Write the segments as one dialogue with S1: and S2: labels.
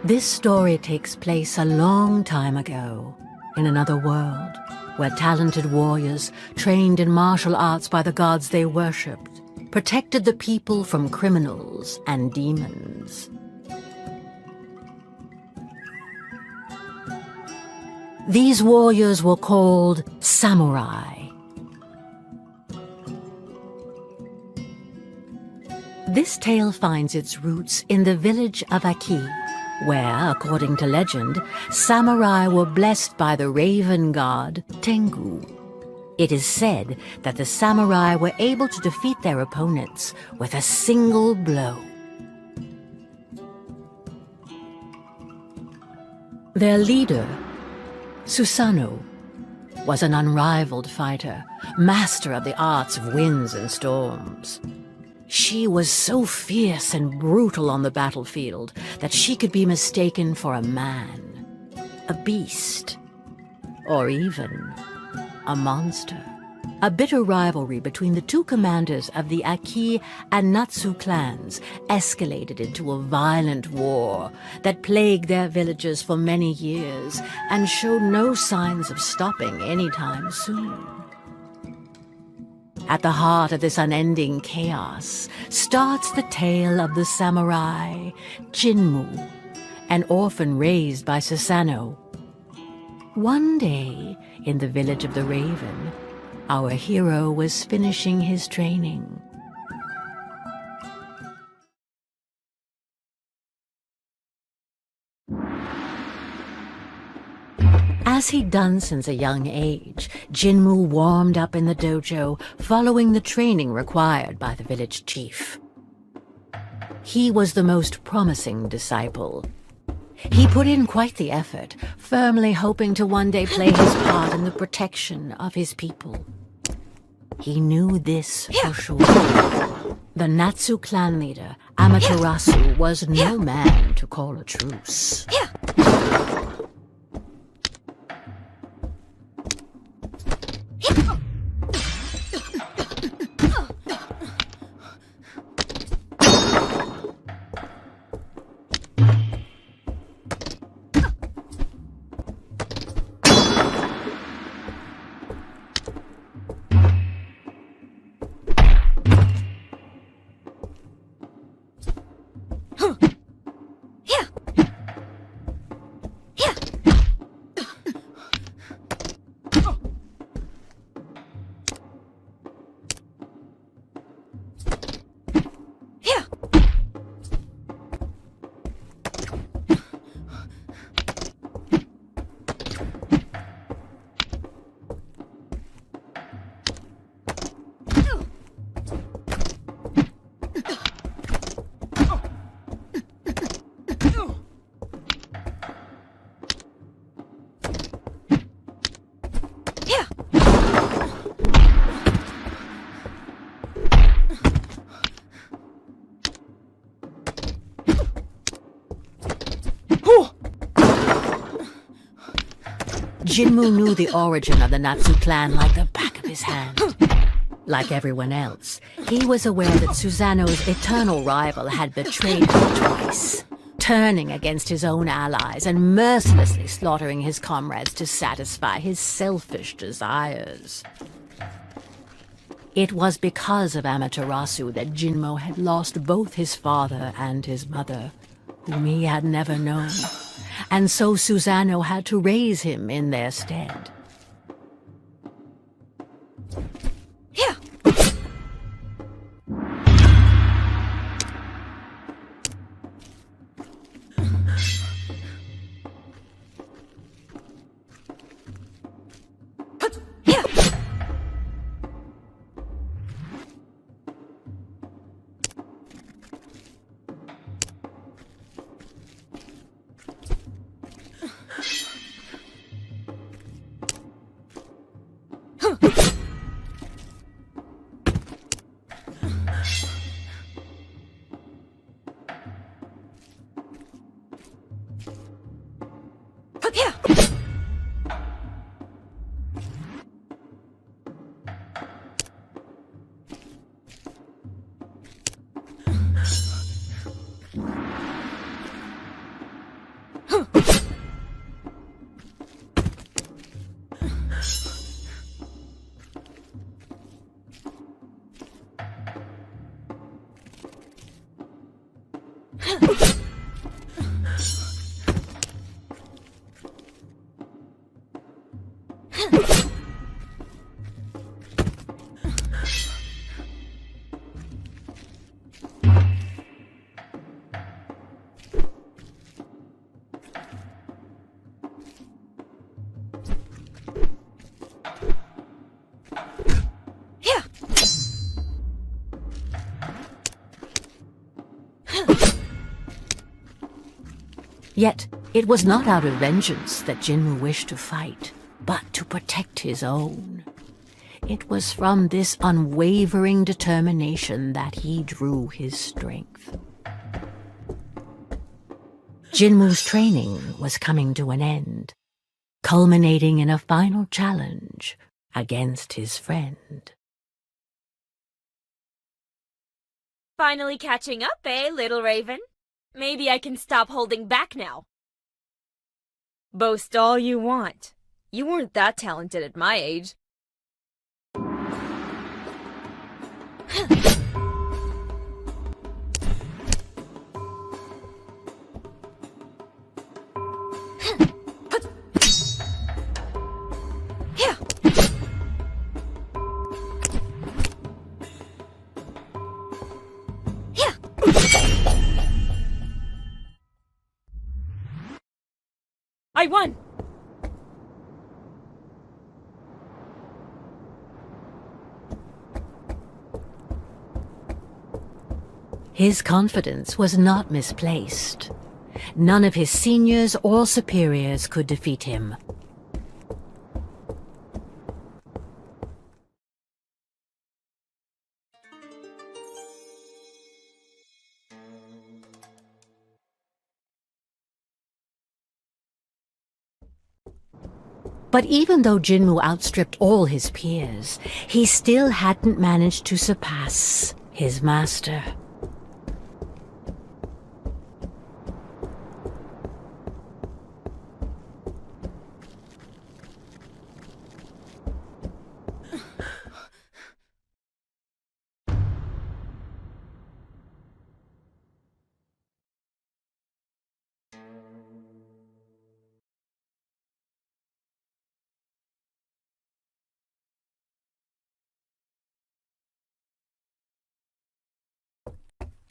S1: This story takes place a long time ago, in another world, where talented warriors, trained in martial arts by the gods they worshipped, protected the people from criminals and demons. These warriors were called samurai. This tale finds its roots in the village of Aki, where, according to legend, samurai were blessed by the raven god Tengu. It is said that the samurai were able to defeat their opponents with a single blow. Their leader, Susanoo, was an unrivaled fighter, master of the arts of winds and storms. She was so fierce and brutal on the battlefield that she could be mistaken for a man, a beast, or even a monster. A bitter rivalry between the two commanders of the Aki and Natsu clans escalated into a violent war that plagued their villages for many years and showed no signs of stopping anytime soon. At the heart of this unending chaos starts the tale of the samurai Jinmu, an orphan raised by Susanoo. One day, in the village of the Raven, our hero was finishing his training. As he'd done since a young age, Jinmu warmed up in the dojo, following the training required by the village chief. He was the most promising disciple. He put in quite the effort, firmly hoping to one day play his part in the protection of his people. He knew this for sure. The Natsu clan leader, Amaterasu, was no man to call a truce. Jinmu knew the origin of the Natsu clan like the back of his hand. Like everyone else, he was aware that Susanoo's eternal rival had betrayed him twice, turning against his own allies and mercilessly slaughtering his comrades to satisfy his selfish desires. It was because of Amaterasu that Jinmu had lost both his father and his mother, whom he had never known, and so Susanoo had to raise him in their stead. Yet, it was not out of vengeance that Jinmu wished to fight, but to protect his own. It was from this unwavering determination that he drew his strength. Jinmu's training was coming to an end, culminating in a final challenge against his friend.
S2: Finally catching up, eh, little raven? Maybe I can stop holding back now. Boast all you want. You weren't that talented at my age. I won!
S1: His confidence was not misplaced. None of his seniors or superiors could defeat him. But even though Jinmu outstripped all his peers, he still hadn't managed to surpass his master.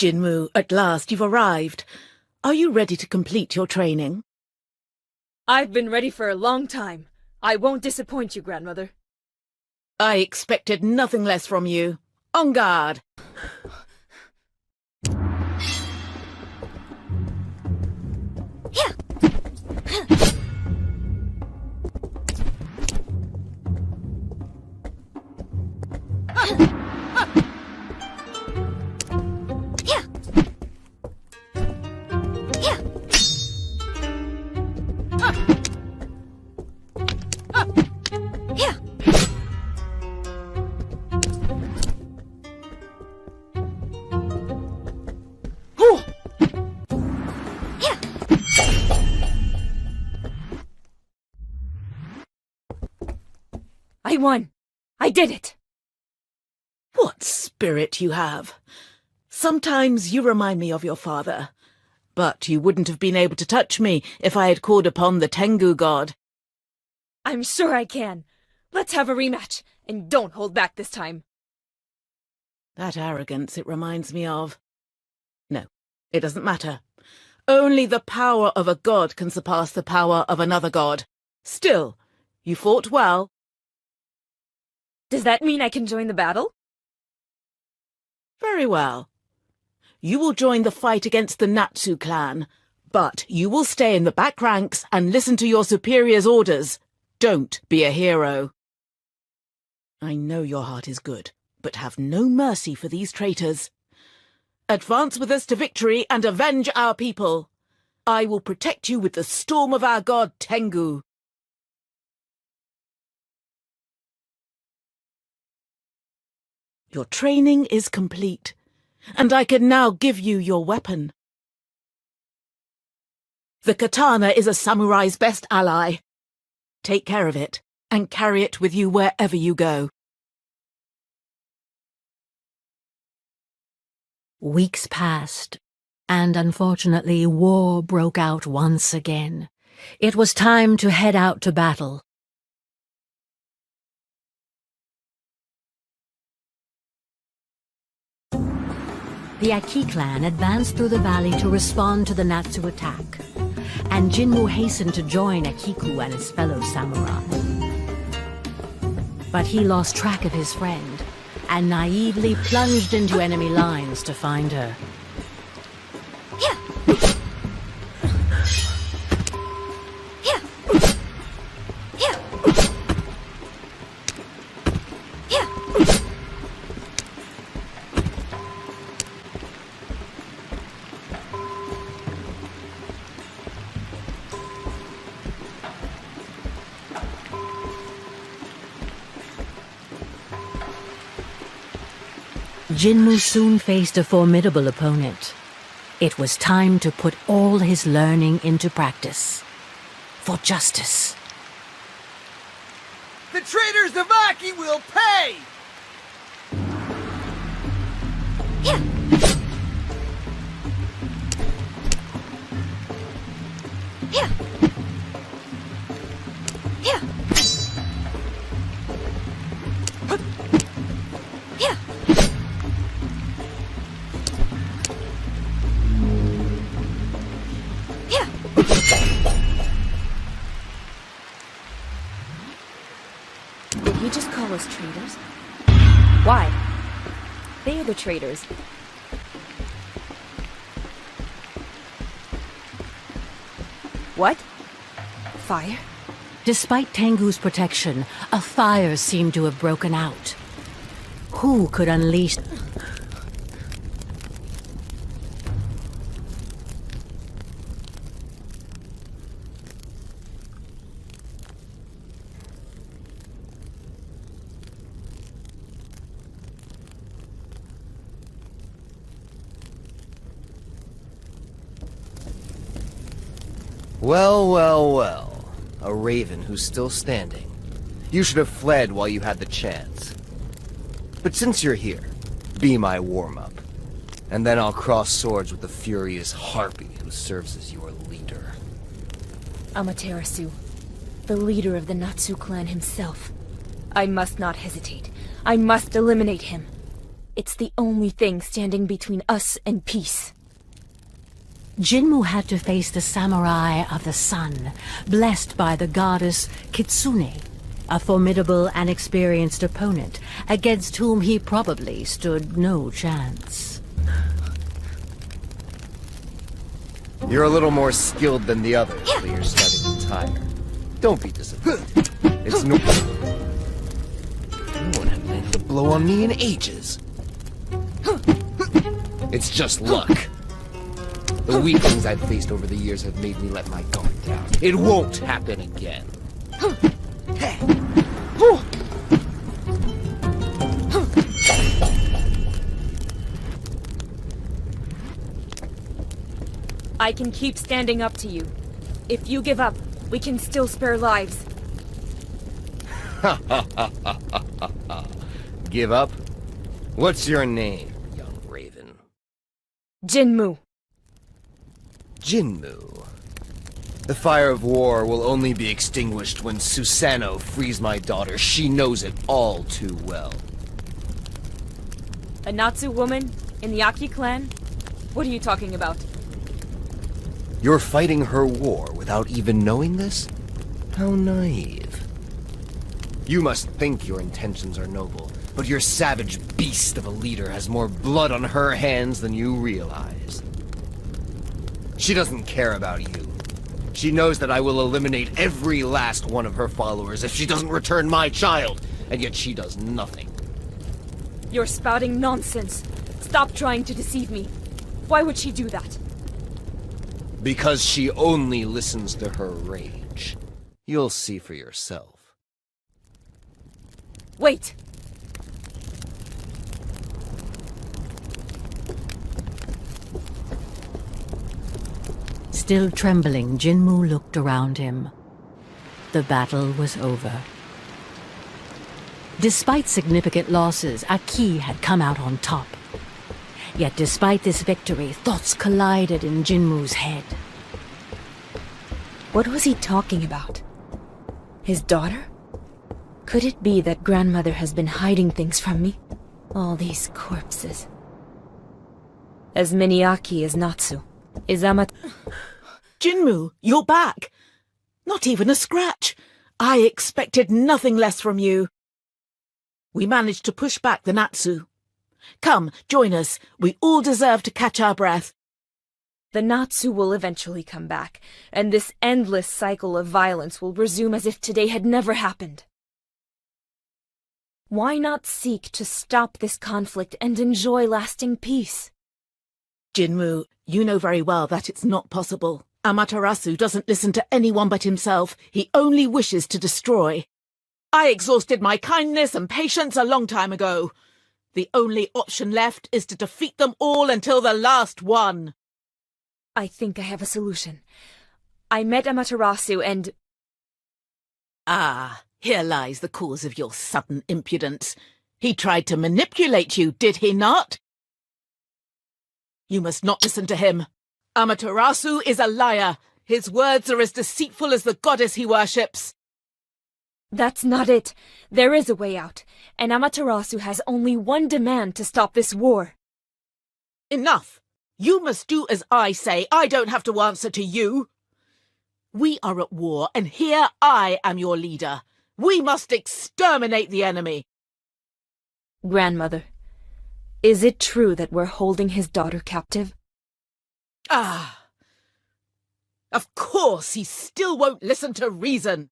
S3: Jinmu, at last you've arrived. Are you ready to complete your training?
S2: I've been ready for a long time. I won't disappoint you, grandmother.
S3: I expected nothing less from you. En garde!
S2: I won! I did it!
S3: What spirit you have! Sometimes you remind me of your father. But you wouldn't have been able to touch me if I had called upon the Tengu god.
S2: I'm sure I can. Let's have a rematch, and don't hold back this time.
S3: That arrogance it reminds me of. No, it doesn't matter. Only the power of a god can surpass the power of another god. Still, you fought well.
S2: Does that mean I can join the battle?
S3: Very well. You will join the fight against the Natsu clan, but you will stay in the back ranks and listen to your superior's orders. Don't be a hero. I know your heart is good, but have no mercy for these traitors. Advance with us to victory and avenge our people. I will protect you with the storm of our god Tengu. Your training is complete, and I can now give you your weapon. The katana is a samurai's best ally. Take care of it, and carry it with you wherever you go.
S1: Weeks passed, And unfortunately, war broke out once again. It was time to head out to battle. The Aki clan advanced through the valley to respond to the Natsu attack, and Jinmu hastened to join Akiku and his fellow samurai. But he lost track of his friend, and naively plunged into enemy lines to find her. Jinmu soon faced a formidable opponent. It was time to put all his learning into practice. For justice.
S4: The traitors of Aki will pay!
S2: Did he just call us traitors? Why? They're the traitors. What? Fire?
S1: Despite Tengu's protection, a fire seemed to have broken out. Who could unleash...
S4: Well, well, well. A raven who's still standing. You should have fled while you had the chance. But since you're here, be my warm-up. And then I'll cross swords with the furious harpy who serves as your leader.
S2: Amaterasu, the leader of the Natsu clan himself. I must not hesitate. I must eliminate him. It's the only thing standing between us and peace.
S1: Jinmu had to face the samurai of the sun, blessed by the goddess Kitsune, a formidable and experienced opponent, against whom he probably stood no chance.
S4: You're a little more skilled than the others, but you're starting to tire. Don't be disappointed. It's no... No one had landed a blow on me in ages. It's just luck. The weaklings I've faced over the years have made me let my guard down. It won't happen again.
S2: I can keep standing up to you. If you give up, we can still spare lives.
S4: Give up? What's your name, young raven?
S2: Jinmu.
S4: Jinmu. The fire of war will only be extinguished when Susanoo frees my daughter. She knows it all too well.
S2: A Natsu woman in the Aki clan? What are you talking about?
S4: You're fighting her war without even knowing this? How naive. You must think your intentions are noble, but your savage beast of a leader has more blood on her hands than you realize. She doesn't care about you. She knows that I will eliminate every last one of her followers if she doesn't return my child, and yet she does nothing.
S2: You're spouting nonsense. Stop trying to deceive me. Why would she do that?
S4: Because she only listens to her rage. You'll see for yourself.
S2: Wait!
S1: Still trembling, Jinmu looked around him. The battle was over. Despite significant losses, Aki had come out on top. Yet despite this victory, thoughts collided in Jinwoo's head.
S2: What was he talking about? His daughter? Could it be that grandmother has been hiding things from me? All these corpses. As Miniaki as Natsu, is
S3: Jinwoo, you're back! Not even a scratch! I expected nothing less from you. We managed to push back the Natsu. Come, join us. We all deserve to catch our breath.
S2: The Natsu will eventually come back, and this endless cycle of violence will resume as if today had never happened. Why not seek to stop this conflict and enjoy lasting peace?
S3: Jinwoo, you know very well that it's not possible. Amaterasu doesn't listen to anyone but himself. He only wishes to destroy. I exhausted my kindness and patience a long time ago. The only option left is to defeat them all until the last one.
S2: I think I have a solution. I met Amaterasu and...
S3: Ah, here lies the cause of your sudden impudence. He tried to manipulate you, did he not? You must not listen to him. Amaterasu is a liar. His words are as deceitful as the goddess he worships.
S2: That's not it. There is a way out, and Amaterasu has only one demand to stop this war.
S3: Enough! You must do as I say. I don't have to answer to you. We are at war, and here I am your leader. We must exterminate the enemy.
S2: Grandmother, is it true that we're holding his daughter captive?
S3: Ah! Of course he still won't listen to reason.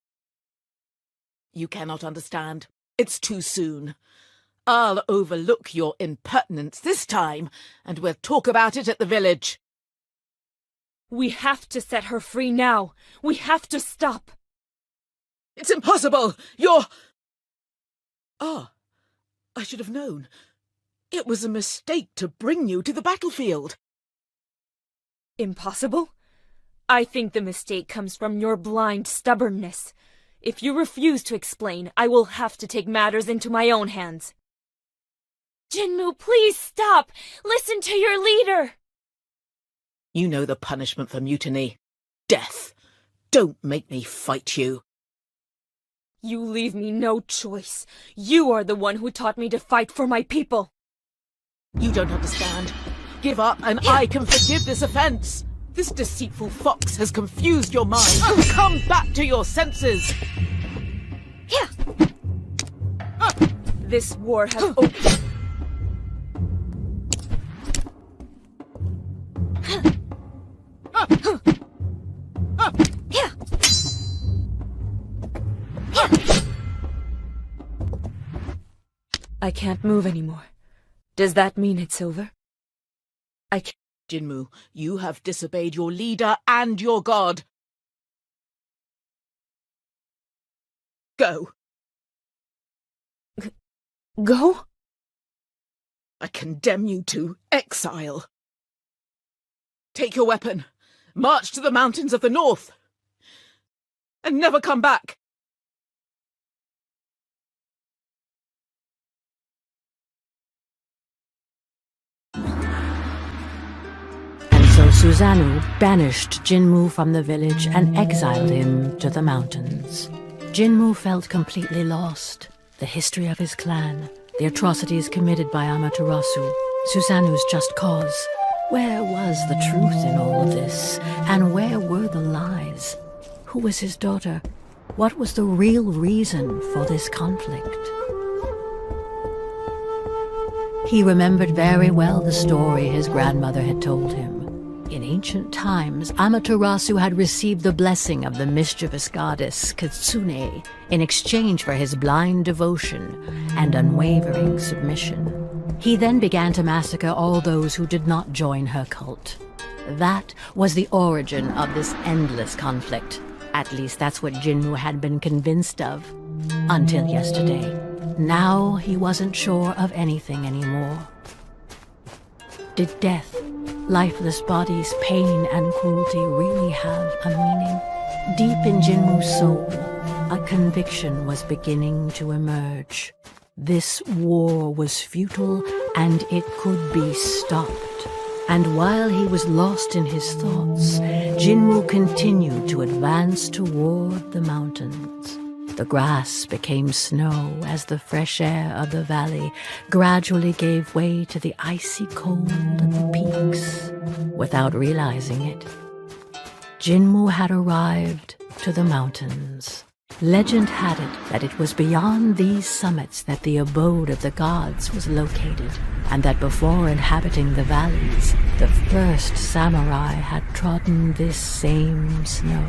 S3: You cannot understand. It's too soon. I'll overlook your impertinence this time, and we'll talk about it at the village.
S2: We have to set her free now. We have to stop.
S3: It's impossible! You're... Ah, I should have known. It was a mistake to bring you to the battlefield.
S2: Impossible? I think the mistake comes from your blind stubbornness. If you refuse to explain, I will have to take matters into my own hands. Jinwoo, please stop! Listen to your leader!
S3: You know the punishment for mutiny. Death. Don't make me fight you.
S2: You leave me no choice. You are the one who taught me to fight for my people.
S3: You don't understand. Give up and I can forgive this offense. This deceitful fox has confused your mind. Come back to your senses.
S2: This war has opened. I can't move anymore. Does that mean it's over? I can't.
S3: Jinwoo, you have disobeyed your leader and your god. Go.
S2: Go?
S3: I condemn you to exile. Take your weapon, march to the mountains of the north, and never come back.
S1: So Susanoo banished Jinwoo from the village and exiled him to the mountains. Jinwoo felt completely lost. The history of his clan, the atrocities committed by Amaterasu, Susanoo's just cause. Where was the truth in all of this? And where were the lies? Who was his daughter? What was the real reason for this conflict? He remembered very well the story his grandmother had told him. In ancient times, Amaterasu had received the blessing of the mischievous goddess Kitsune in exchange for his blind devotion and unwavering submission. He then began to massacre all those who did not join her cult. That was the origin of this endless conflict. At least that's what Jinwoo had been convinced of. Until yesterday. Now he wasn't sure of anything anymore. Did death, lifeless bodies, pain and cruelty really have a meaning? Deep in Jinwoo's soul, a conviction was beginning to emerge. This war was futile, and it could be stopped. And while he was lost in his thoughts, Jinmu continued to advance toward the mountains. The grass became snow as the fresh air of the valley gradually gave way to the icy cold of the peaks. Without realizing it, Jinmu had arrived to the mountains. Legend had it that it was beyond these summits that the abode of the gods was located, and that before inhabiting the valleys, the first samurai had trodden this same snow.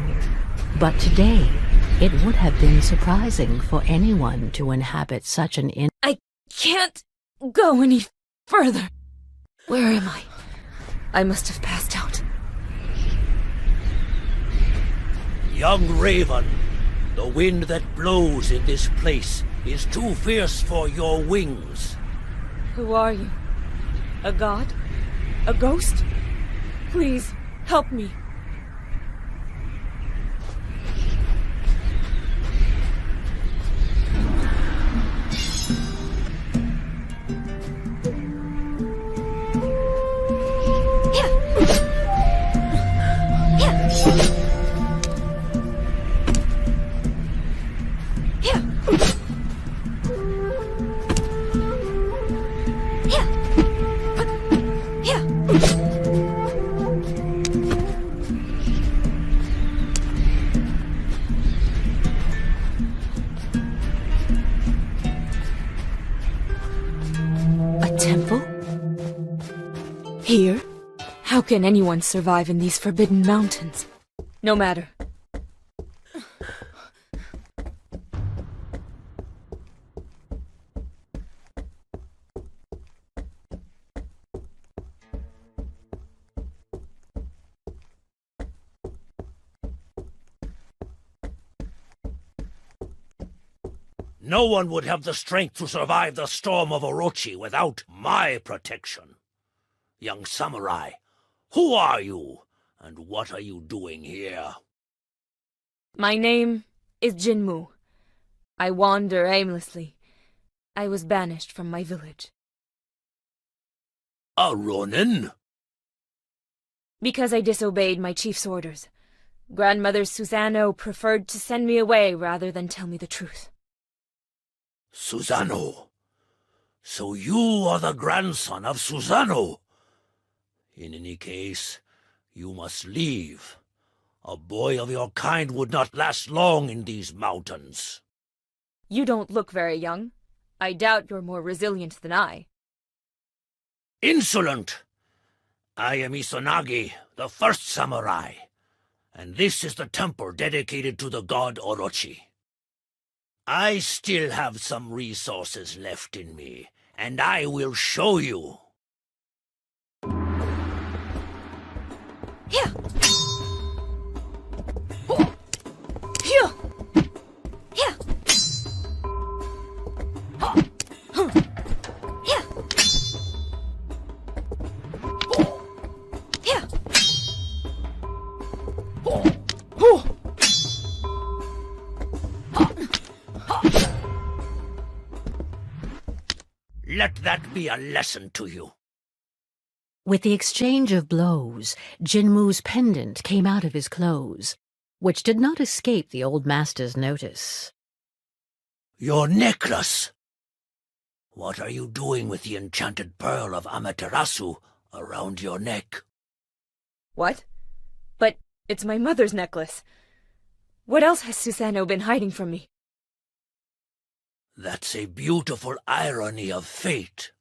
S1: But today, it would have been surprising for anyone to inhabit such an
S2: I can't go any further. Where am I? I must have passed out.
S5: Young Raven, the wind that blows in this place is too fierce for your wings.
S2: Who are you? A god? A ghost? Please, help me. Here? How can anyone survive in these forbidden mountains? No matter.
S5: No one would have the strength to survive the storm of Orochi without my protection. Young samurai, who are you, and what are you doing here?
S2: My name is Jinmu. I wander aimlessly. I was banished from my village.
S5: A ronin?
S2: Because I disobeyed my chief's orders. Grandmother Susano preferred to send me away rather than tell me the truth.
S5: Susano? So you are the grandson of Susano? In any case, you must leave. A boy of your kind would not last long in these mountains.
S2: You don't look very young. I doubt you're more resilient than I.
S5: Insolent! I am Izanagi, the first samurai, and this is the temple dedicated to the god Orochi. I still have some resources left in me, and I will show you.
S2: Here!
S5: Let that be a lesson to you.
S1: With the exchange of blows, Jinmu's pendant came out of his clothes, which did not escape the old master's notice.
S5: Your necklace! What are you doing with the enchanted pearl of Amaterasu around your neck?
S2: What? But it's my mother's necklace. What else has Susano been hiding from me?
S5: That's a beautiful irony of fate.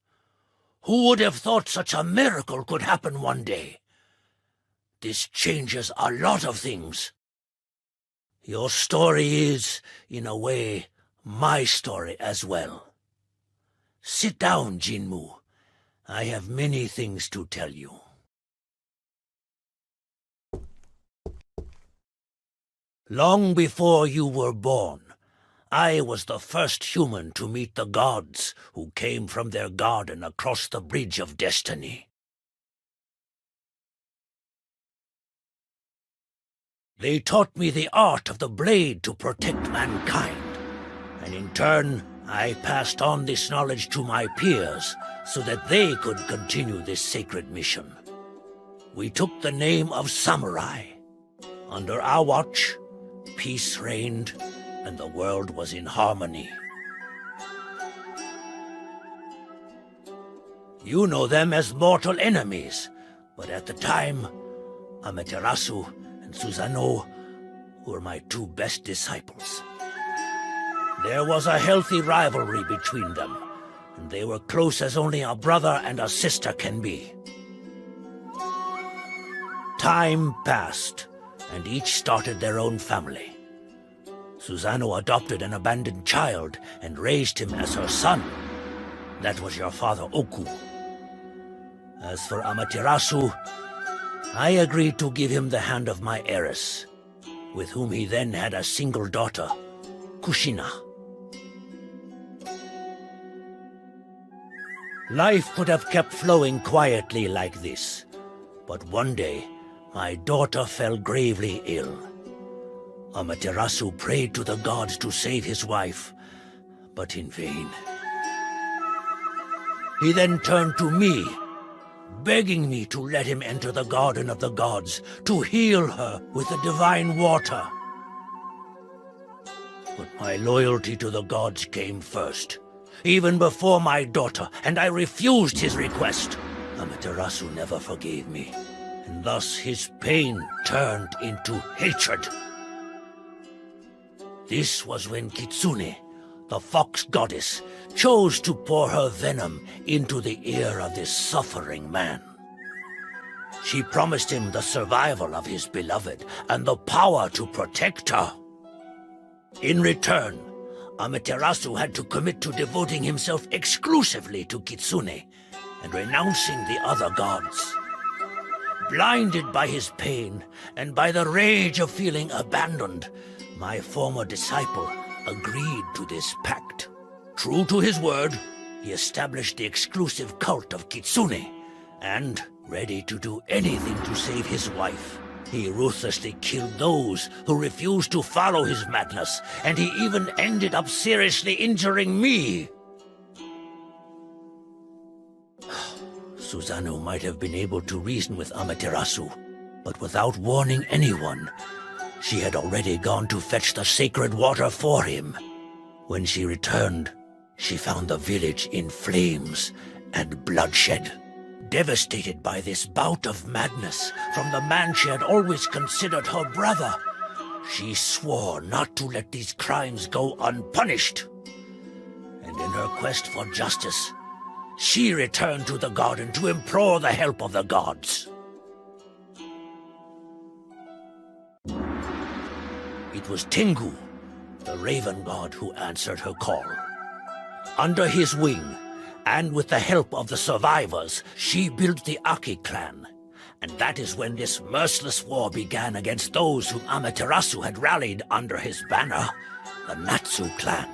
S5: Who would have thought such a miracle could happen one day? This changes a lot of things. Your story is, in a way, my story as well. Sit down, Jinmu. I have many things to tell you. Long before you were born, I was the first human to meet the gods who came from their garden across the Bridge of Destiny. They taught me the art of the blade to protect mankind, and in turn, I passed on this knowledge to my peers so that they could continue this sacred mission. We took the name of samurai. Under our watch, peace reigned and the world was in harmony. You know them as mortal enemies, but at the time, Amaterasu and Susanoo were my two best disciples. There was a healthy rivalry between them, and they were close as only a brother and a sister can be. Time passed, and each started their own family. Susanoo adopted an abandoned child and raised him as her son. That was your father Oku. As for Amaterasu, I agreed to give him the hand of my heiress, with whom he then had a single daughter, Kushina. Life could have kept flowing quietly like this, but one day, my daughter fell gravely ill. Amaterasu prayed to the gods to save his wife, but in vain. He then turned to me, begging me to let him enter the garden of the gods to heal her with the divine water. But my loyalty to the gods came first, even before my daughter, and I refused his request. Amaterasu never forgave me, and thus his pain turned into hatred. This was when Kitsune, the fox goddess, chose to pour her venom into the ear of this suffering man. She promised him the survival of his beloved and the power to protect her. In return, Amaterasu had to commit to devoting himself exclusively to Kitsune and renouncing the other gods. Blinded by his pain and by the rage of feeling abandoned, my former disciple agreed to this pact. True to his word, he established the exclusive cult of Kitsune, and, ready to do anything to save his wife, he ruthlessly killed those who refused to follow his madness, and he even ended up seriously injuring me. Susanoo might have been able to reason with Amaterasu, but without warning anyone, she had already gone to fetch the sacred water for him. When she returned, she found the village in flames and bloodshed. Devastated by this bout of madness from the man she had always considered her brother, she swore not to let these crimes go unpunished. And in her quest for justice, she returned to the garden to implore the help of the gods. It was Tengu, the raven god, who answered her call. Under his wing, and with the help of the survivors, she built the Aki clan. And that is when this merciless war began against those whom Amaterasu had rallied under his banner, the Natsu clan.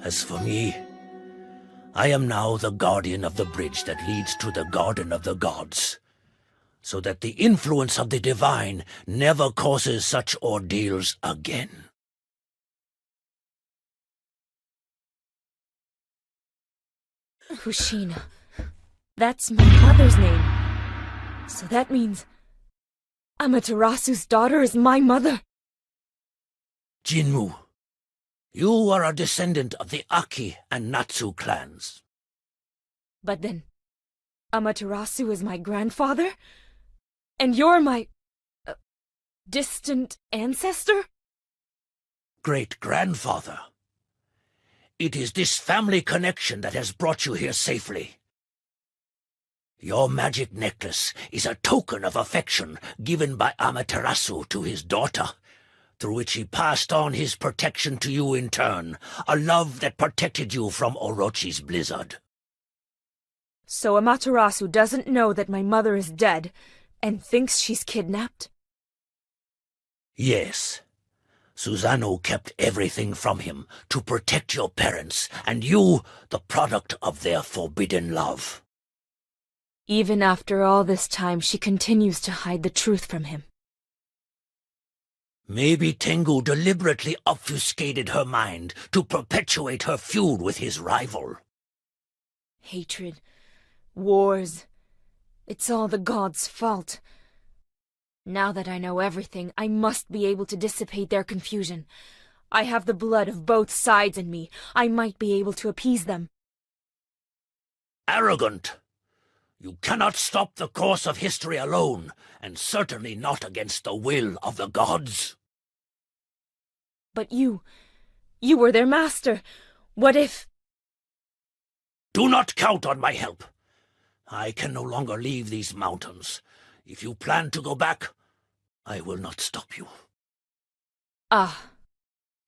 S5: As for me, I am now the guardian of the bridge that leads to the Garden of the Gods, so that the influence of the divine never causes such ordeals again.
S2: Kushina. That's my mother's name. So that means Amaterasu's daughter is my mother.
S5: Jinmu, you are a descendant of the Aki and Natsu clans.
S2: But then, Amaterasu is my grandfather? And you're my distant ancestor?
S5: Great-grandfather. It is this family connection that has brought you here safely. Your magic necklace is a token of affection given by Amaterasu to his daughter, through which he passed on his protection to you in turn, a love that protected you from Orochi's blizzard.
S2: So Amaterasu doesn't know that my mother is dead, and thinks she's kidnapped?
S5: Yes. Susanoo kept everything from him to protect your parents, and you, the product of their forbidden love.
S2: Even after all this time, she continues to hide the truth from him.
S5: Maybe Tengu deliberately obfuscated her mind to perpetuate her feud with his rival.
S2: Hatred, wars, it's all the gods' fault. Now that I know everything, I must be able to dissipate their confusion. I have the blood of both sides in me. I might be able to appease them.
S5: Arrogant! You cannot stop the course of history alone, and certainly not against the will of the gods.
S2: But you were their master. What if...
S5: Do not count on my help. I can no longer leave these mountains. If you plan to go back, I will not stop you.
S2: Ah,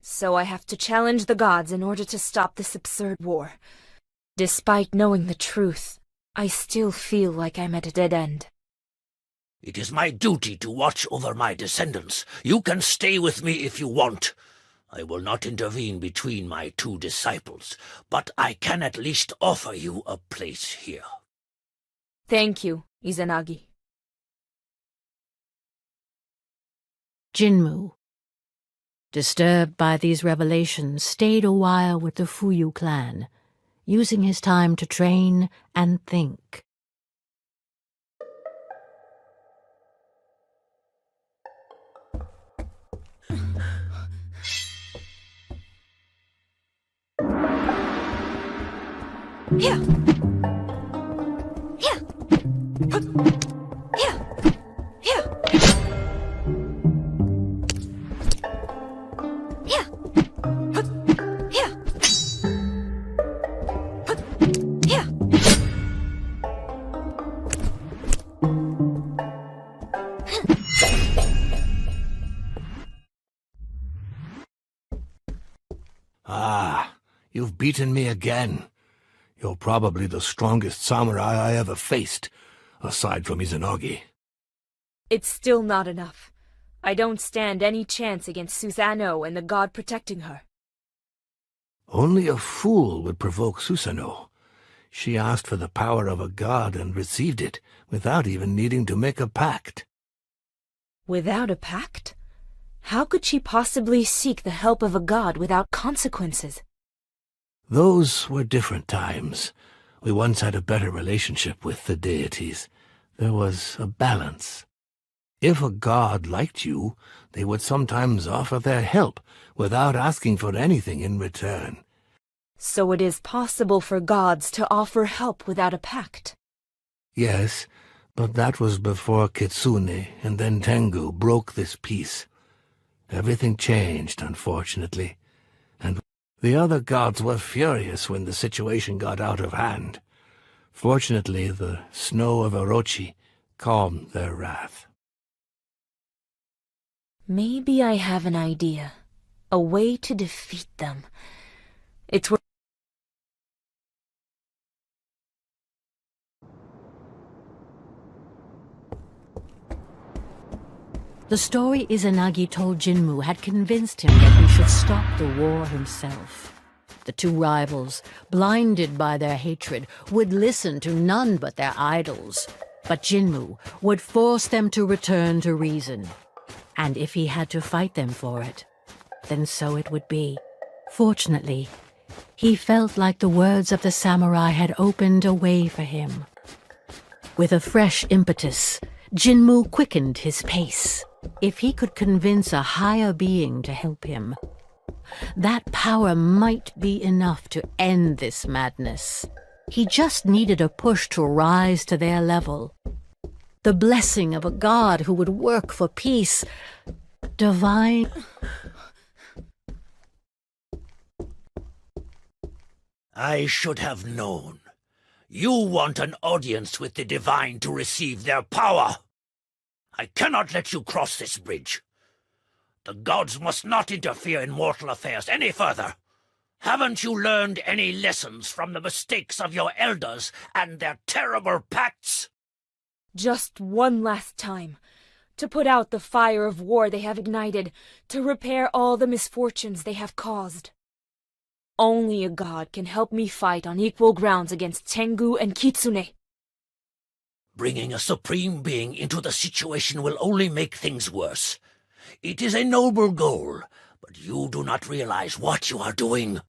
S2: so I have to challenge the gods in order to stop this absurd war. Despite knowing the truth, I still feel like I'm at a dead end.
S5: It is my duty to watch over my descendants. You can stay with me if you want. I will not intervene between my two disciples, but I can at least offer you a place here.
S2: Thank you, Izanagi.
S1: Jinmu, disturbed by these revelations, stayed a while with the Fuyu clan, using his time to train and think.
S2: Yeah. Yeah. Yeah. Yeah. Yeah. Yeah. Yeah.
S5: Ah, you've beaten me again. You're probably the strongest samurai I ever faced, aside from Izanagi.
S2: It's still not enough. I don't stand any chance against Susanoo and the god protecting her.
S5: Only a fool would provoke Susanoo. She asked for the power of a god and received it, without even needing to make a pact.
S2: Without a pact? How could she possibly seek the help of a god without consequences?
S5: Those were different times. We once had a better relationship with the deities. There was a balance. If a god liked you, they would sometimes offer their help without asking for anything in return.
S2: So it is possible for gods to offer help without a pact?
S5: Yes, but that was before Kitsune and then Tengu broke this peace. Everything changed, unfortunately, and the other gods were furious when the situation got out of hand. Fortunately, the snow of Orochi calmed their wrath.
S2: Maybe I have an idea. A way to defeat them. It's worth...
S1: The story Izanagi told Jinmu had convinced him that he should stop the war himself. The two rivals, blinded by their hatred, would listen to none but their idols. But Jinmu would force them to return to reason. And if he had to fight them for it, then so it would be. Fortunately, he felt like the words of the samurai had opened a way for him. With a fresh impetus, Jinmu quickened his pace. If he could convince a higher being to help him, that power might be enough to end this madness. He just needed a push to rise to their level. The blessing of a god who would work for peace. Divine...
S5: I should have known. You want an audience with the divine to receive their power. I cannot let you cross this bridge. The gods must not interfere in mortal affairs any further. Haven't you learned any lessons from the mistakes of your elders and their terrible pacts?
S2: Just one last time. To put out the fire of war they have ignited. To repair all the misfortunes they have caused. Only a god can help me fight on equal grounds against Tengu and Kitsune.
S5: Bringing a supreme being into the situation will only make things worse. It is a noble goal, but you do not realize what you are doing.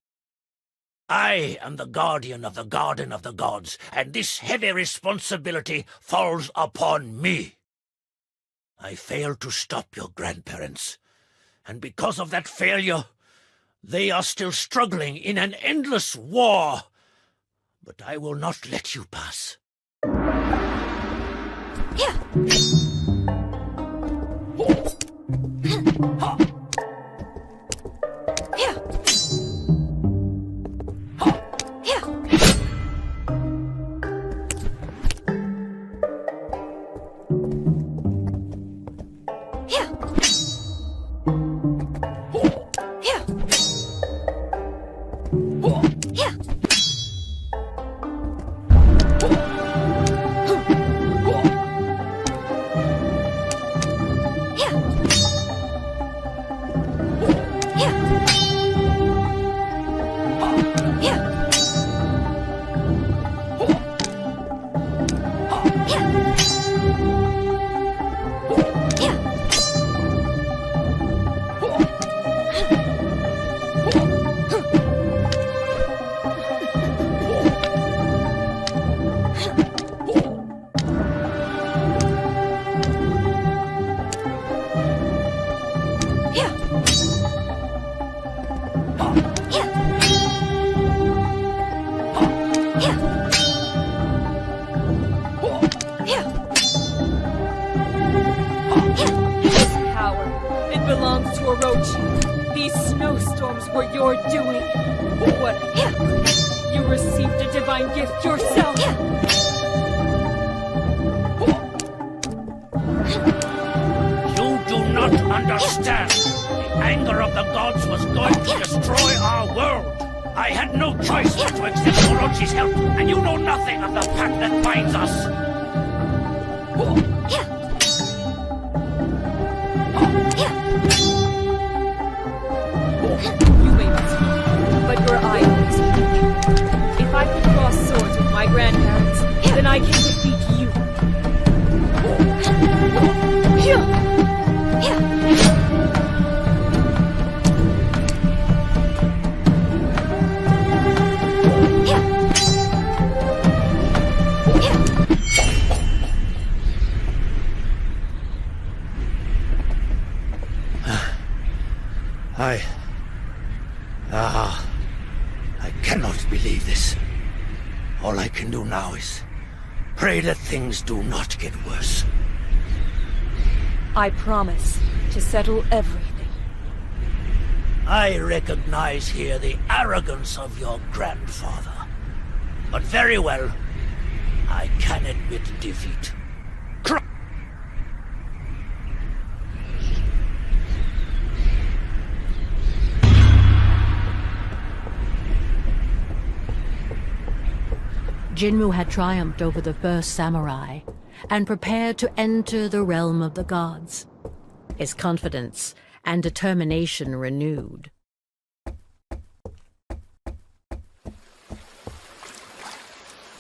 S5: I am the guardian of the Garden of the Gods, and this heavy responsibility falls upon me. I failed to stop your grandparents, and because of that failure, they are still struggling in an endless war. But I will not let you pass.
S2: Yeah.
S5: I cannot believe this. All I can do now is pray that things do not get worse.
S2: I promise to settle everything.
S5: I recognize here the arrogance of your grandfather. But very well, I can admit defeat.
S1: Jinmu had triumphed over the first samurai and prepared to enter the realm of the gods, his confidence and determination renewed.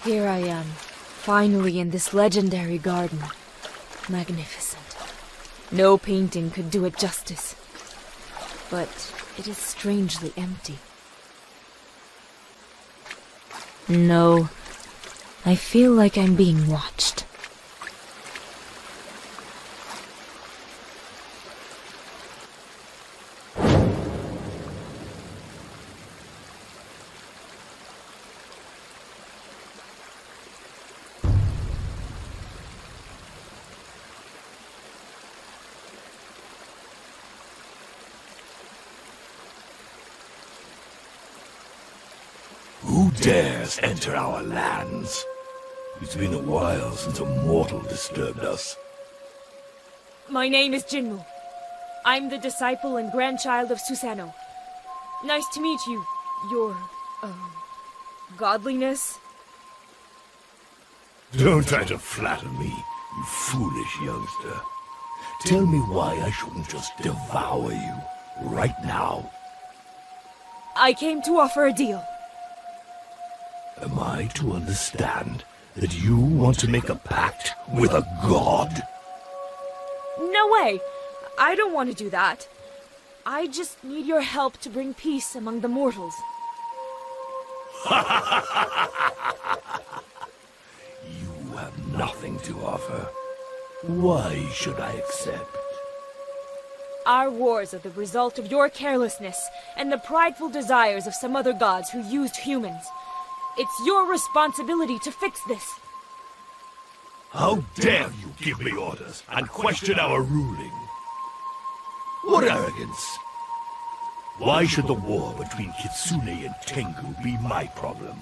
S2: Here I am, finally in this legendary garden. Magnificent. No painting could do it justice. But it is strangely empty. No, I feel like I'm being watched.
S6: Who dares enter our lands? It's been a while since a mortal disturbed us.
S2: My name is Jinmu. I'm the disciple and grandchild of Susanoo. Nice to meet you, your, godliness.
S6: Don't try to flatter me, you foolish youngster. Tell me why I shouldn't just devour you, right now.
S2: I came to offer a deal.
S6: Am I to understand that you want to make a pact with a god?
S2: No way! I don't want to do that. I just need your help to bring peace among the mortals.
S6: You have nothing to offer. Why should I accept?
S2: Our wars are the result of your carelessness and the prideful desires of some other gods who used humans. It's your responsibility to fix this.
S6: How dare you give me orders and question our ruling? What arrogance! Why should the war between Kitsune and Tengu be my problem?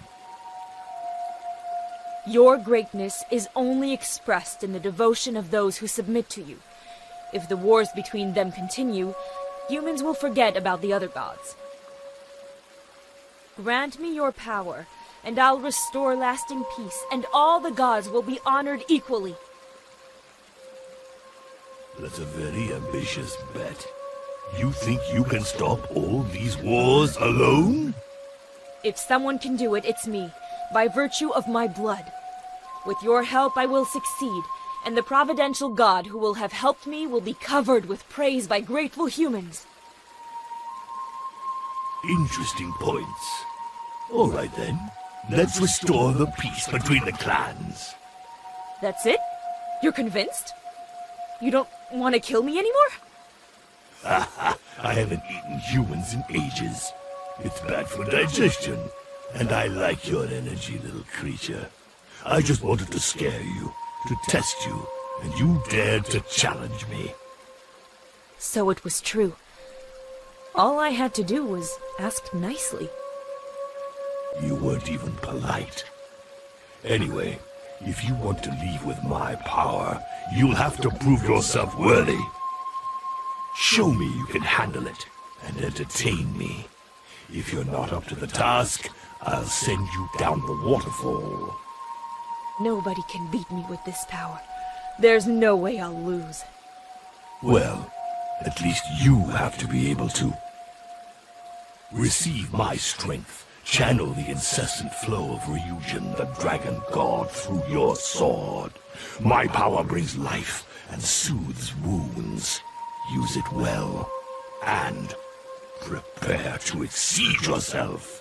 S2: Your greatness is only expressed in the devotion of those who submit to you. If the wars between them continue, humans will forget about the other gods. Grant me your power, and I'll restore lasting peace, and all the gods will be honored equally.
S6: That's a very ambitious bet. You think you can stop all these wars alone?
S2: If someone can do it, it's me, by virtue of my blood. With your help, I will succeed, and the providential god who will have helped me will be covered with praise by grateful humans.
S6: Interesting points. All right then, let's restore the peace between the clans.
S2: That's it? You're convinced? You don't want to kill me anymore?
S6: I haven't eaten humans in ages. It's bad for digestion, and I like your energy, little creature. I just wanted to scare you, to test you, and you dared to challenge me.
S2: So it was true. All I had to do was ask nicely.
S6: You weren't even polite. Anyway, if you want to leave with my power, you'll have to prove yourself worthy. Show me you can handle it, and entertain me. If you're not up to the task, I'll send you down the waterfall.
S2: Nobody can beat me with this power. There's no way I'll lose.
S6: Well, at least you have to be able to. Receive my strength. Channel the incessant flow of Ryujin, the dragon god, through your sword. My power brings life and soothes wounds. Use it well, and prepare to exceed yourself.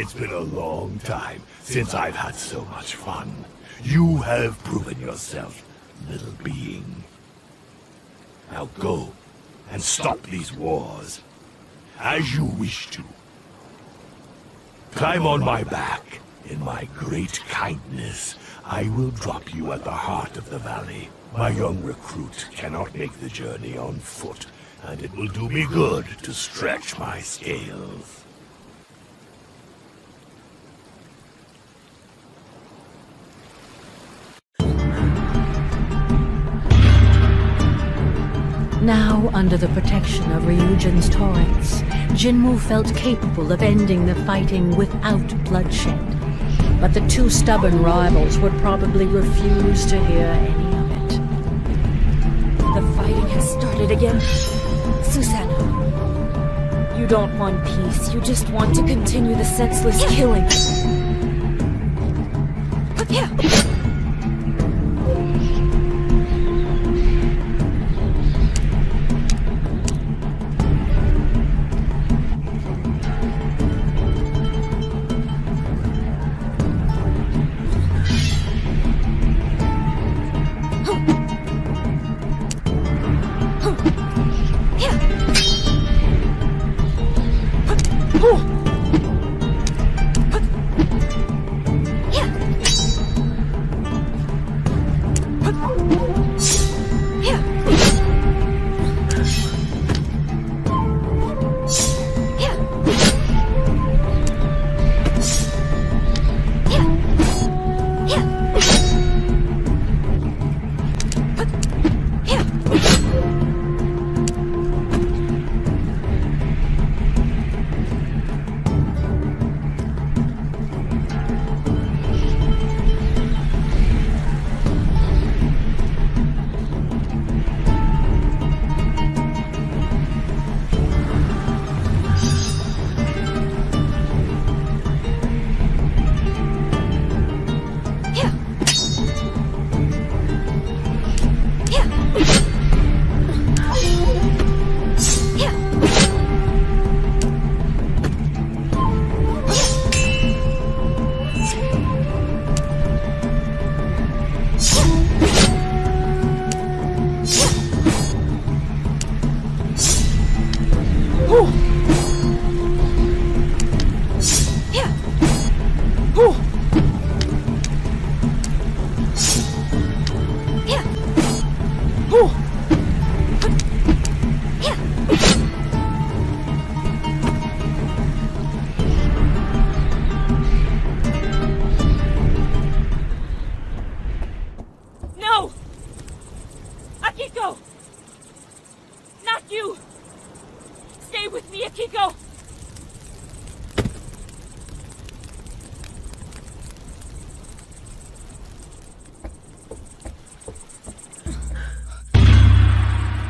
S6: It's been a long time since I've had so much fun. You have proven yourself, little being. Now go and stop these wars, as you wish to. Climb on my back. In my great kindness, I will drop you at the heart of the valley. My young recruit cannot make the journey on foot, and it will do me good to stretch my scales.
S1: Now, under the protection of Ryujin's torrents, Jinmu felt capable of ending the fighting without bloodshed. But the two stubborn rivals would probably refuse to hear any of it.
S2: The fighting has started again. Susanoo, you don't want peace, you just want to continue the senseless killing.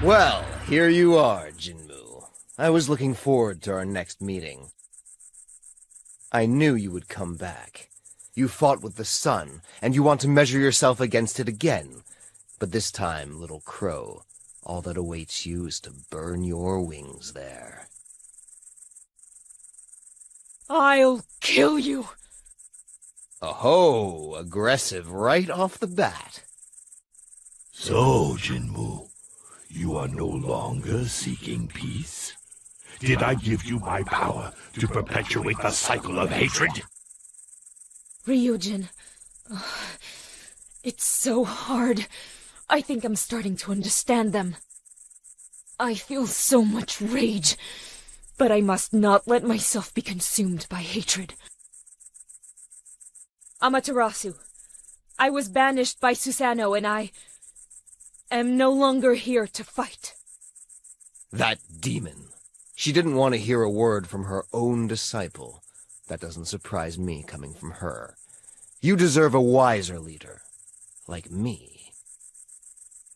S4: Well, here you are, Jinmu. I was looking forward to our next meeting. I knew you would come back. You fought with the sun, and you want to measure yourself against it again. But this time, little crow, all that awaits you is to burn your wings there.
S2: I'll kill you!
S4: Oh, aggressive right off the bat.
S6: So, Jinmu, you are no longer seeking peace? Did I give you my power to perpetuate the cycle of hatred?
S2: Ryujin, it's so hard. I think I'm starting to understand them. I feel so much rage, but I must not let myself be consumed by hatred. Amaterasu, I was banished by Susanoo and I am no longer here to fight.
S4: That demon. She didn't want to hear a word from her own disciple. That doesn't surprise me coming from her. You deserve a wiser leader, like me.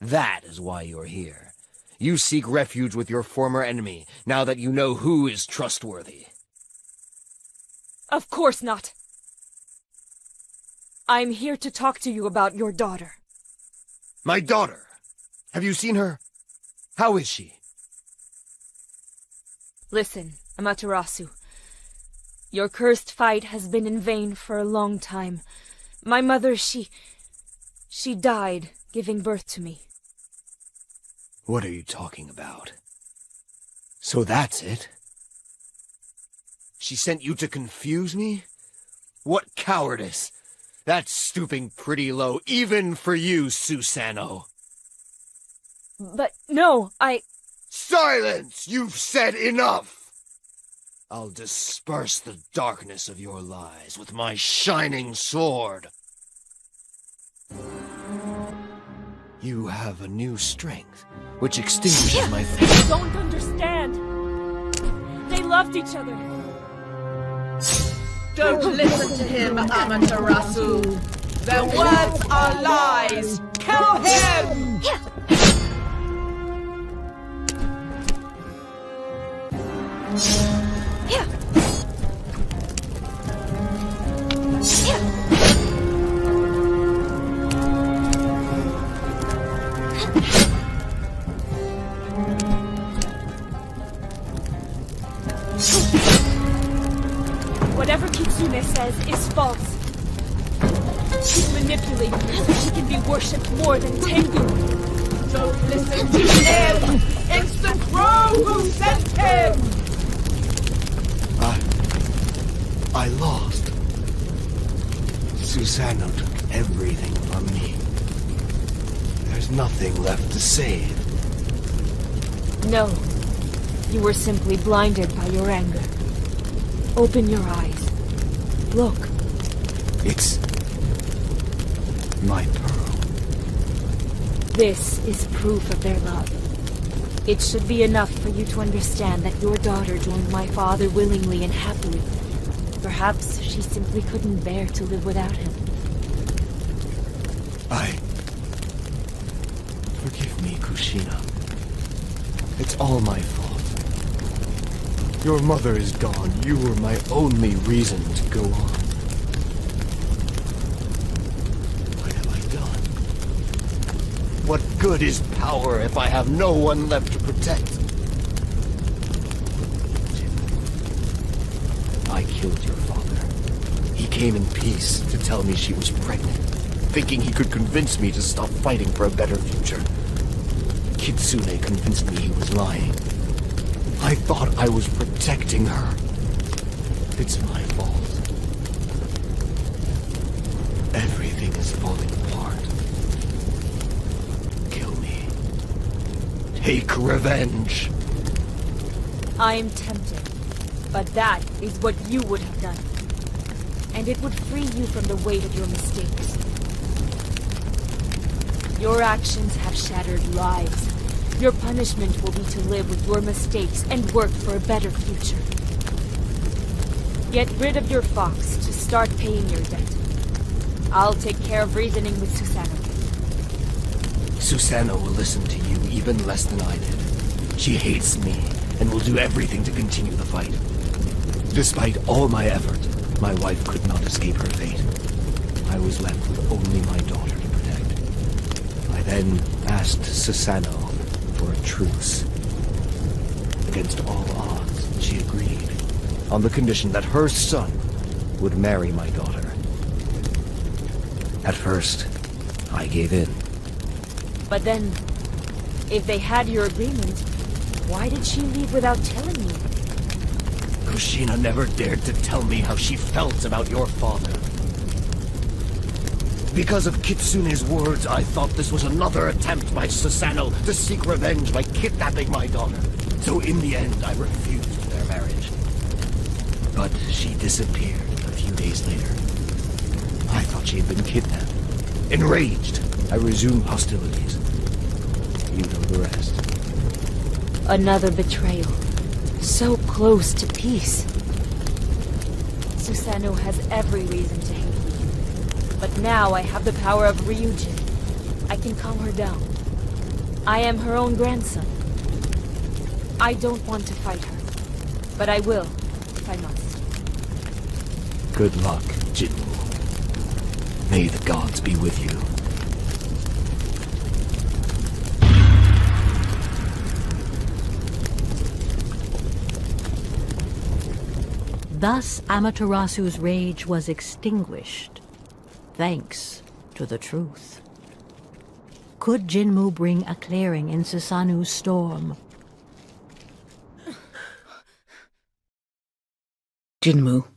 S4: That is why you're here. You seek refuge with your former enemy, now that you know who is trustworthy.
S2: Of course not. I'm here to talk to you about your daughter.
S4: My daughter? Have you seen her? How is she?
S2: Listen, Amaterasu. Your cursed fight has been in vain for a long time. My mother, she died giving birth to me.
S4: What are you talking about? So that's it? She sent you to confuse me? What cowardice! That's stooping pretty low, even for you, Susano.
S2: But no,
S4: Silence! You've said enough! I'll disperse the darkness of your lies with my shining sword. You have a new strength, which extinguishes my
S2: They don't understand. They loved each other.
S3: Don't listen to him, Amaterasu. Their words are lies. Kill him!
S2: Whatever Kitsune says is false. She's manipulating her so she can be worshipped more than Tengu.
S3: Don't listen to him! It's the crow who sent him!
S4: I lost. Susano took everything from me. There's nothing left to save.
S2: No. You were simply blinded by your anger. Open your eyes. Look.
S4: It's my pearl.
S2: This is proof of their love. It should be enough for you to understand that your daughter joined my father willingly and happily. Perhaps she simply couldn't bear to live without him.
S4: Forgive me, Kushina. It's all my fault. Your mother is gone. You were my only reason to go on. What have I done? What good is power if I have no one left to protect? I killed your father. He came in peace to tell me she was pregnant, thinking he could convince me to stop fighting for a better future. Kitsune convinced me he was lying. I thought I was protecting her. It's my fault. Everything is falling apart. Kill me. Take revenge.
S2: I am tempted, but that is what you would have done. And it would free you from the weight of your mistakes. Your actions have shattered lives. Your punishment will be to live with your mistakes and work for a better future. Get rid of your fox to start paying your debt. I'll take care of reasoning with Susano.
S4: Susano will listen to you even less than I did. She hates me and will do everything to continue the fight. Despite all my effort, my wife could not escape her fate. I was left with only my daughter to protect. I then asked Susano for a truce. Against all odds, she agreed, on the condition that her son would marry my daughter. At first, I gave in.
S2: But then, if they had your agreement, why did she leave without telling you?
S4: Kushina never dared to tell me how she felt about your father. Because of Kitsune's words, I thought this was another attempt by Susano to seek revenge by kidnapping my daughter. So in the end, I refused their marriage. But she disappeared a few days later. I thought she had been kidnapped. Enraged, I resumed hostilities. You know the rest.
S2: Another betrayal. So close to peace. Susano has every reason to hate me. But now I have the power of Ryujin. I can calm her down. I am her own grandson. I don't want to fight her, but I will, if I must.
S4: Good luck, Jinwoo. May the gods be with you.
S1: Thus Amaterasu's rage was extinguished, thanks to the truth. Could Jinmu bring a clearing in Susanu's storm?
S3: Jinmu.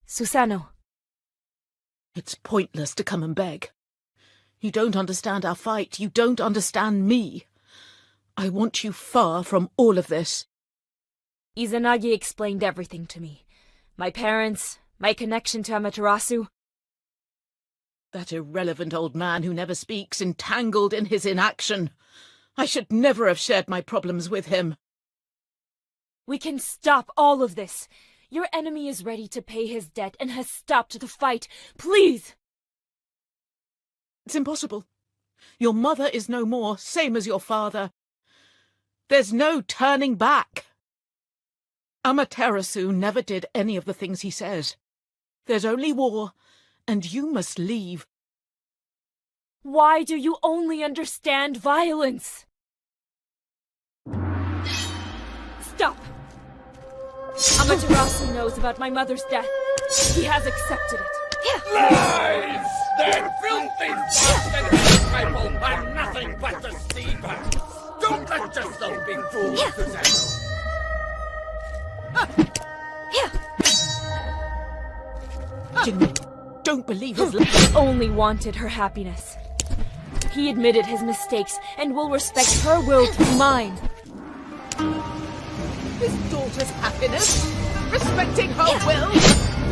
S2: Susano.
S3: It's pointless to come and beg. You don't understand our fight. You don't understand me. I want you far from all of this.
S2: Izanagi explained everything to me. My parents, my connection to Amaterasu.
S3: That irrelevant old man who never speaks, entangled in his inaction. I should never have shared my problems with him.
S2: We can stop all of this. Your enemy is ready to pay his debt and has stopped the fight. Please!
S3: It's impossible. Your mother is no more, same as your father. There's no turning back. Amaterasu never did any of the things he says. There's only war, and you must leave.
S2: Why do you only understand violence? Stop! Amaterasu knows about my mother's death. He has accepted it.
S5: Lies! That filthy bastard people are nothing but deceivers! Don't let yourself be fooled, Susanoo!
S3: Jinmu, don't believe his
S2: He only wanted her happiness. He admitted his mistakes and will respect her will through mine.
S3: His daughter's happiness? Respecting her will?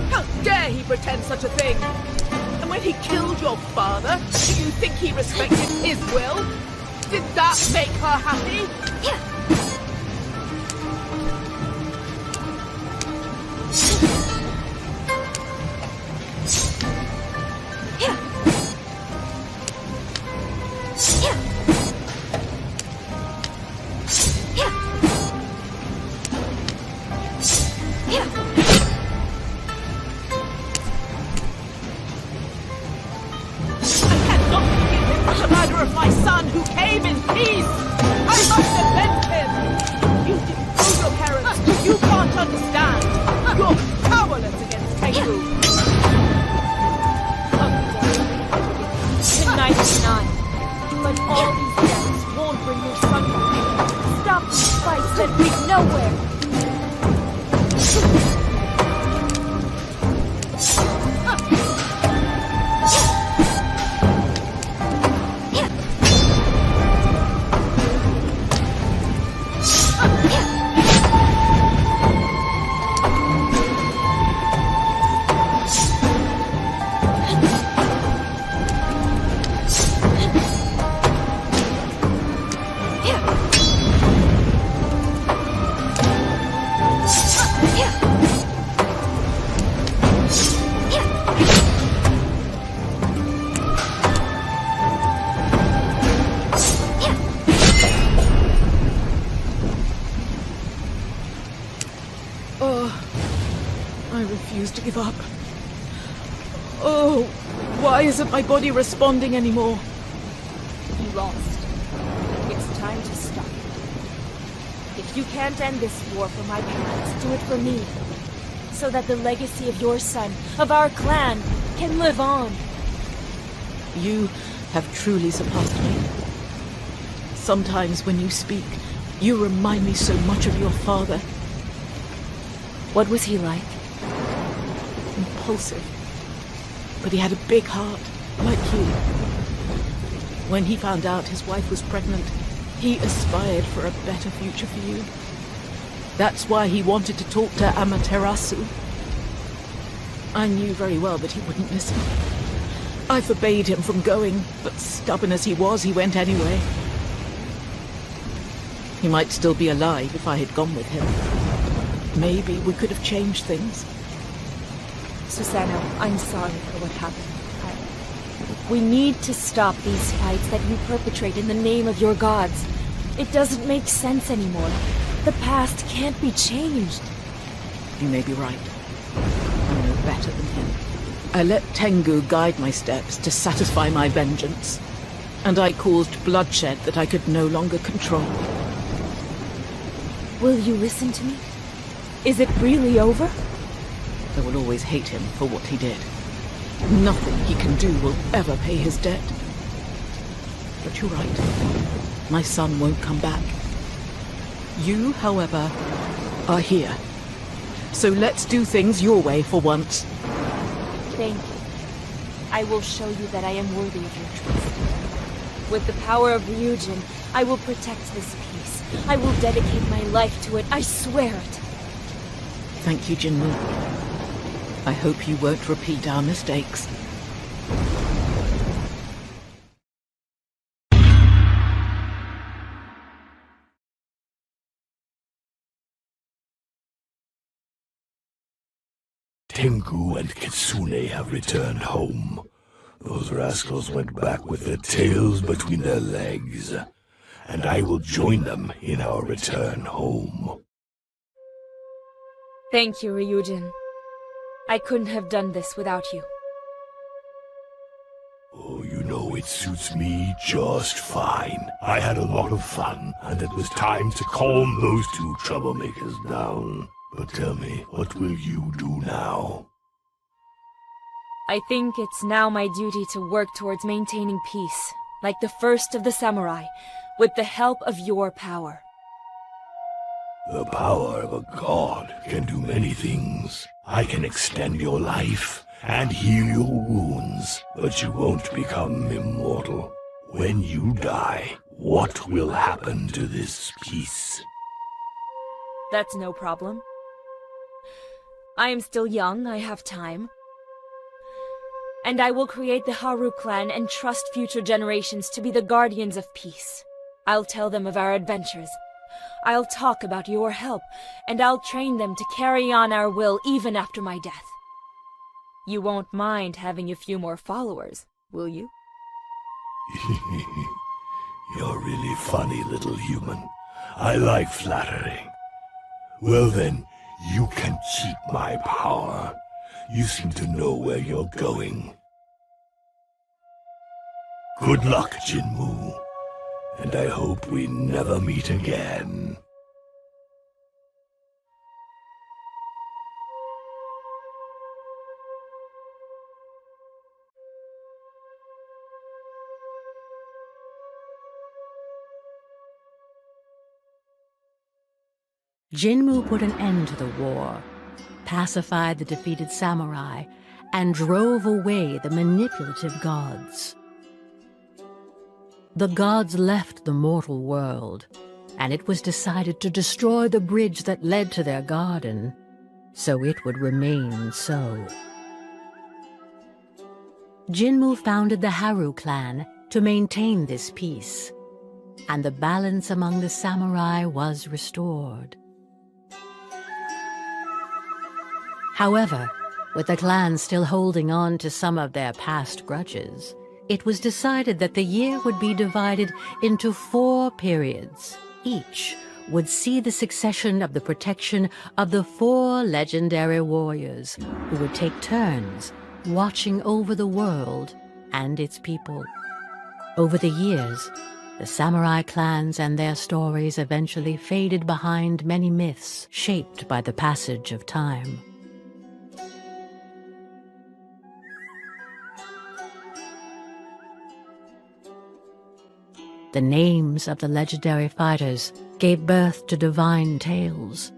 S3: How dare he pretend such a thing? And when he killed your father, do you think he respected his will? Did that make her happy? To give up. Oh, why isn't my body responding anymore?
S2: You lost. It's time to stop. If you can't end this war for my parents, do it for me. So that the legacy of your son, of our clan, can live on.
S3: You have truly surpassed me. Sometimes when you speak, you remind me so much of your father.
S2: What was he like?
S3: Impulsive, but he had a big heart, like you. When he found out his wife was pregnant, he aspired for a better future for you. That's why he wanted to talk to Amaterasu. I knew very well that he wouldn't listen. I forbade him from going, but stubborn as he was, he went anyway. He might still be alive if I had gone with him. Maybe we could have changed things.
S2: Susano, I'm sorry for what happened. We need to stop these fights that you perpetrate in the name of your gods. It doesn't make sense anymore. The past can't be changed.
S3: You may be right. I know better than him. I let Tengu guide my steps to satisfy my vengeance, and I caused bloodshed that I could no longer control.
S2: Will you listen to me? Is it really over?
S3: I will always hate him for what he did. Nothing he can do will ever pay his debt. But you're right. My son won't come back. You, however, are here. So let's do things your way for once.
S2: Thank you. I will show you that I am worthy of your trust. With the power of Ryujin, I will protect this peace. I will dedicate my life to it, I swear it.
S3: Thank you, Jinmu. I hope you won't repeat our mistakes.
S6: Tengu and Kitsune have returned home. Those rascals went back with their tails between their legs, and I will join them in our return home.
S2: Thank you, Ryujin. I couldn't have done this without you.
S6: Oh, you know, it suits me just fine. I had a lot of fun, and it was time to calm those two troublemakers down. But tell me, what will you do now?
S2: I think it's now my duty to work towards maintaining peace, like the first of the samurai, with the help of your power.
S6: The power of a god can do many things. I can extend your life and heal your wounds, but you won't become immortal. When you die, what will happen to this peace?
S2: That's no problem. I am still young, I have time. And I will create the Haru clan and trust future generations to be the guardians of peace. I'll tell them of our adventures. I'll talk about your help, and I'll train them to carry on our will even after my death. You won't mind having a few more followers, will you?
S6: You're really funny, little human. I like flattery. Well then, you can keep my power. You seem to know where you're going. Good luck, Jinmu. And I hope we never meet again.
S1: Jinmu put an end to the war, pacified the defeated samurai, and drove away the manipulative gods. The gods left the mortal world, and it was decided to destroy the bridge that led to their garden, so it would remain so. Jinmu founded the Haru clan to maintain this peace, and the balance among the samurai was restored. However, with the clan still holding on to some of their past grudges, it was decided that the year would be divided into 4 periods. Each would see the succession of the protection of the 4 legendary warriors who would take turns watching over the world and its people. Over the years, the samurai clans and their stories eventually faded behind many myths shaped by the passage of time. The names of the legendary fighters gave birth to divine tales.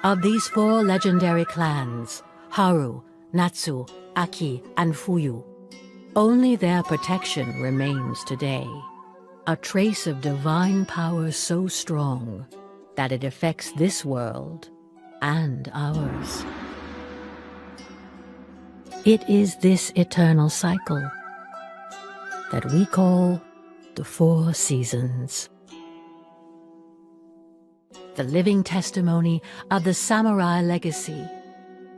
S1: Of these 4 legendary clans, Haru, Natsu, Aki, and Fuyu, only their protection remains today. A trace of divine power so strong that it affects this world and ours. It is this eternal cycle that we call the 4 seasons. The living testimony of the samurai legacy,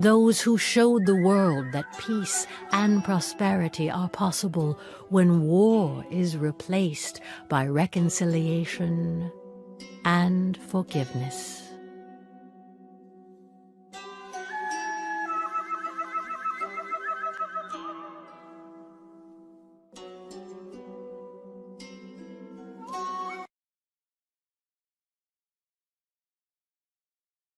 S1: those who showed the world that peace and prosperity are possible when war is replaced by reconciliation and forgiveness.